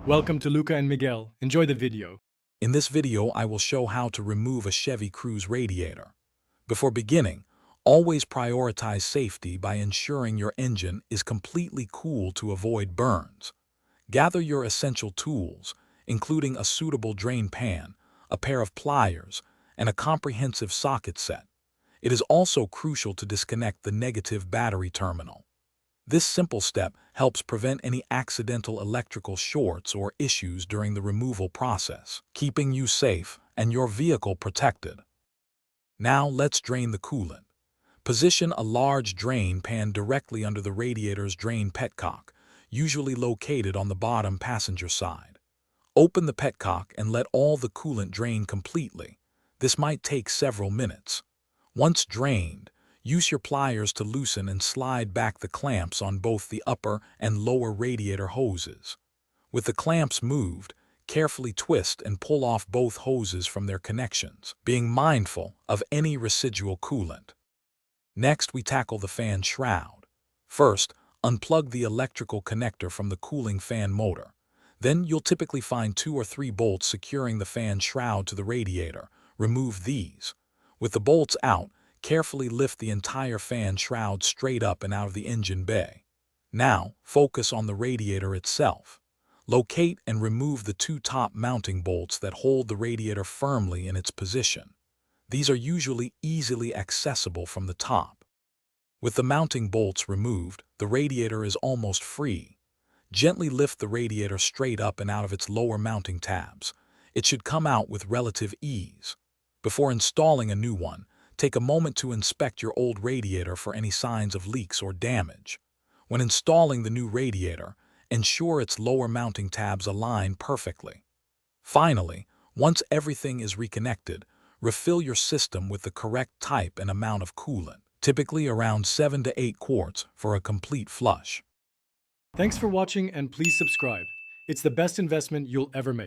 Welcome to Luca and Miguel. Enjoy the video. In this video, I will show how to remove a Chevy Cruze radiator. Before beginning, always prioritize safety by ensuring your engine is completely cool to avoid burns. Gather your essential tools, including a suitable drain pan, a pair of pliers, and a comprehensive socket set. It is also crucial to disconnect the negative battery terminal. This simple step helps prevent any accidental electrical shorts or issues during the removal process, keeping you safe and your vehicle protected. Now let's drain the coolant. Position a large drain pan directly under the radiator's drain petcock, usually located on the bottom passenger side. Open the petcock and let all the coolant drain completely. This might take several minutes. Once drained, use your pliers to loosen and slide back the clamps on both the upper and lower radiator hoses. With the clamps moved, carefully twist and pull off both hoses from their connections, being mindful of any residual coolant. Next, we tackle the fan shroud. First, unplug the electrical connector from the cooling fan motor. Then you'll typically find 2 or 3 bolts securing the fan shroud to the radiator. Remove these. With the bolts out, carefully lift the entire fan shroud straight up and out of the engine bay. Now, focus on the radiator itself. Locate and remove the 2 top mounting bolts that hold the radiator firmly in its position. These are usually easily accessible from the top. With the mounting bolts removed, the radiator is almost free. Gently lift the radiator straight up and out of its lower mounting tabs. It should come out with relative ease. Before installing a new one, take a moment to inspect your old radiator for any signs of leaks or damage. When installing the new radiator, ensure its lower mounting tabs align perfectly. Finally, once everything is reconnected, refill your system with the correct type and amount of coolant, typically around 7 to 8 quarts for a complete flush. Thanks for watching and please subscribe. It's the best investment you'll ever make.